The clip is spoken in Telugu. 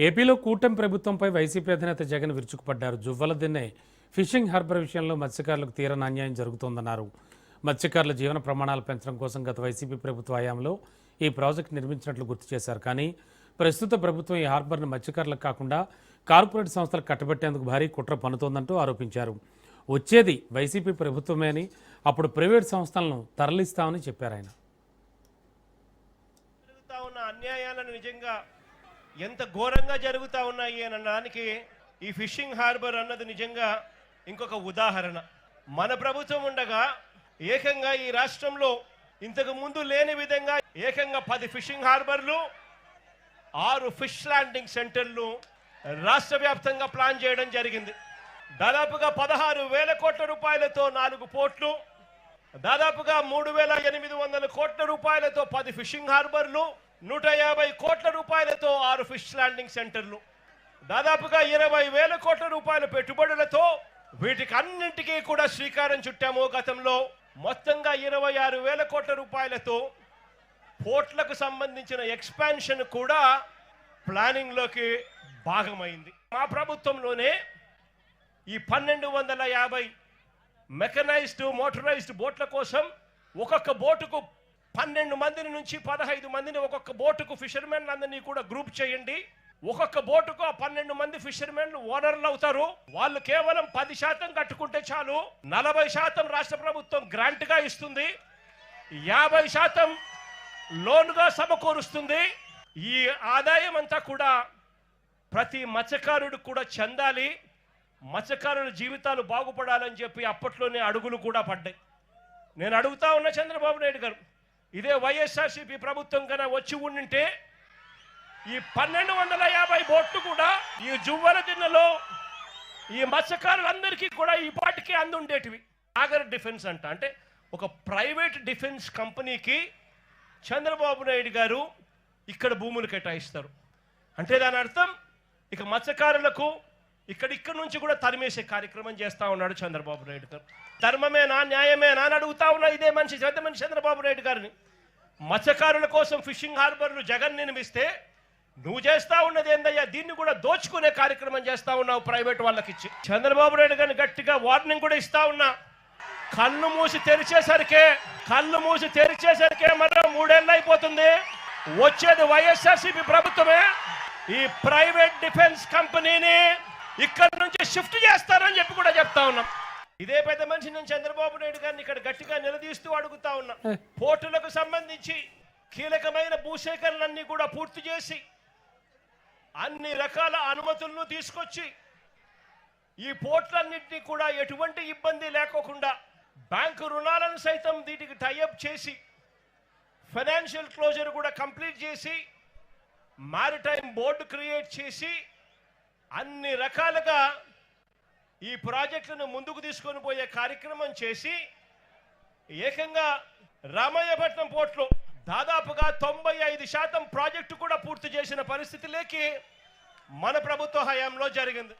ఏపీలో కూటమి ప్రభుత్వంపై వైసీపీ అధినేత జగన్ విరుచుకుపడ్డారు. జువ్వలదిన్నె ఫిషింగ్ హార్బర్ విషయంలో మత్స్యకారులకు తీరని అన్యాయం జరుగుతోందన్నారు. మత్స్యకారుల జీవన ప్రమాణాలు పెంచడం కోసం గత వైసీపీ ప్రభుత్వ హయాంలో ఈ ప్రాజెక్టు నిర్మించినట్లు గుర్తు చేశారు. కానీ ప్రస్తుత ప్రభుత్వం ఈ హార్బర్ను మత్స్యకారులకు కాకుండా కార్పొరేట్ సంస్థలకు కట్టబెట్టేందుకు భారీ కుట్ర పన్నుతోందంటూ ఆరోపించారు. వచ్చేది వైసీపీ ప్రభుత్వమే అని, అప్పుడు ప్రైవేట్ సంస్థలను తరలిస్తామని చెప్పారు ఆయన. అన్యాయాలను నిజంగా ఎంత ఘోరంగా జరుగుతూ ఉన్నాయి అనడానికి ఈ ఫిషింగ్ హార్బర్ అన్నది నిజంగా ఇంకొక ఉదాహరణ. మన ప్రభుత్వం ఉండగా ఏకంగా ఈ రాష్ట్రంలో ఇంతకు ముందు లేని విధంగా ఏకంగా 10 ఫిషింగ్ హార్బర్లు, 6 ఫిష్ ల్యాండింగ్ సెంటర్లు రాష్ట్ర వ్యాప్తంగా ప్లాన్ చేయడం జరిగింది. దాదాపుగా 16,000 కోట్ల రూపాయలతో 4 పోర్ట్లు, దాదాపుగా 3,800 కోట్ల రూపాయలతో 10 ఫిషింగ్ హార్బర్లు, 150 కోట్ల రూపాయలతో 6 ఫిష్ ల్యాండింగ్ సెంటర్లు, దాదాపుగా 20,000 కోట్ల రూపాయల పెట్టుబడులతో వీటికి అన్నింటికీ కూడా శ్రీకారం చుట్టాము. గతంలో మొత్తంగా 26,000 కోట్ల రూపాయలతో పోర్ట్లకు సంబంధించిన ఎక్స్పాన్షన్ కూడా ప్లానింగ్లోకి భాగమైంది. మా ప్రభుత్వంలోనే ఈ 1,250 మెకనైజ్డ్ మోటరైజ్డ్ బోట్ల కోసం ఒక్కొక్క బోటుకు 12 మందిని నుంచి 15 మందిని ఒక్కొక్క బోటుకు ఫిషర్మెన్ అందరినీ కూడా గ్రూప్ చేయండి. ఒక్కొక్క బోటుకు ఆ 12 మంది ఫిషర్మెన్లు ఓనర్లు అవుతారు. వాళ్ళు కేవలం 10% కట్టుకుంటే చాలు. 40% రాష్ట్ర ప్రభుత్వం గ్రాంట్ గా ఇస్తుంది, 50% లోన్గా సమకూరుస్తుంది. ఈ ఆదాయం అంతా కూడా ప్రతి మత్స్యకారుడు కూడా చెందాలి, మత్స్యకారుల జీవితాలు బాగుపడాలని చెప్పి అప్పట్లోనే అడుగులు కూడా పడ్డాయి. నేను అడుగుతా ఉన్న చంద్రబాబు నాయుడు గారు, ఇదే వైఎస్ఆర్సీపీ ప్రభుత్వం కన్నా వచ్చి ఉండింటే ఈ 1,250 బోట్లు కూడా ఈ జువ్వలదిన్నెలో ఈ మత్స్యకారులందరికీ కూడా ఈ పాటికి అందుండేటివి. సాగర్ డిఫెన్స్ అంటే ఒక ప్రైవేట్ డిఫెన్స్ కంపెనీకి చంద్రబాబు నాయుడు గారు ఇక్కడ భూములు కేటాయిస్తారు. అంటే దాని అర్థం ఇక మత్స్యకారులకు ఇక్కడ నుంచి కూడా తరిమేసే కార్యక్రమం చేస్తా ఉన్నాడు చంద్రబాబు నాయుడు గారు. ధర్మమేనా, న్యాయమేనా అని అడుగుతా ఉన్నా ఇదే మనిషి చంద్రబాబు నాయుడు గారిని. మత్స్యకారుల కోసం ఫిషింగ్ హార్బర్లు జగన్ నిర్మిస్తే నువ్వు చేస్తా ఉన్నది ఏందయ్యా, దీన్ని కూడా దోచుకునే కార్యక్రమం చేస్తా ఉన్నావు ప్రైవేట్ వాళ్ళకి ఇచ్చి. చంద్రబాబు నాయుడు గారిని గట్టిగా వార్నింగ్ కూడా ఇస్తా ఉన్నా. కళ్ళు మూసి తెరిచేసరికే మరో 3 ఏళ్ళు అయిపోతుంది. వచ్చేది వైఎస్ఆర్సీపీ ప్రభుత్వమే. ఈ ప్రైవేట్ డిఫెన్స్ కంపెనీని ఇక్కడ నుంచి షిఫ్ట్ చేస్తారని చెప్పి కూడా చెప్తా ఉన్నాం. ఇదే పెద్ద మనిషి నేను చంద్రబాబు నాయుడు గారిని ఇక్కడ గట్టిగా నిలదీస్తూ అడుగుతా ఉన్నా. పోర్టులకు సంబంధించి కీలకమైన భూసేకరణలన్నీ కూడా పూర్తి చేసి అన్ని రకాల అనుమతులను తీసుకొచ్చి ఈ పోర్టులన్నింటినీ కూడా ఎటువంటి ఇబ్బంది లేకోకుండా బ్యాంకు రుణాలను సైతం వీటికి టైఅప్ చేసి ఫైనాన్షియల్ క్లోజర్ కూడా కంప్లీట్ చేసి మారిటైమ్ బోర్డు క్రియేట్ చేసి అన్ని రకాలుగా ఈ ప్రాజెక్టులను ముందుకు తీసుకొని పోయే కార్యక్రమం చేసి ఏకంగా రామయ్యపట్నం పోర్టులో దాదాపుగా 95% ప్రాజెక్టు కూడా పూర్తి చేసిన పరిస్థితిలోకి మన ప్రభుత్వ హయాంలో జరిగింది.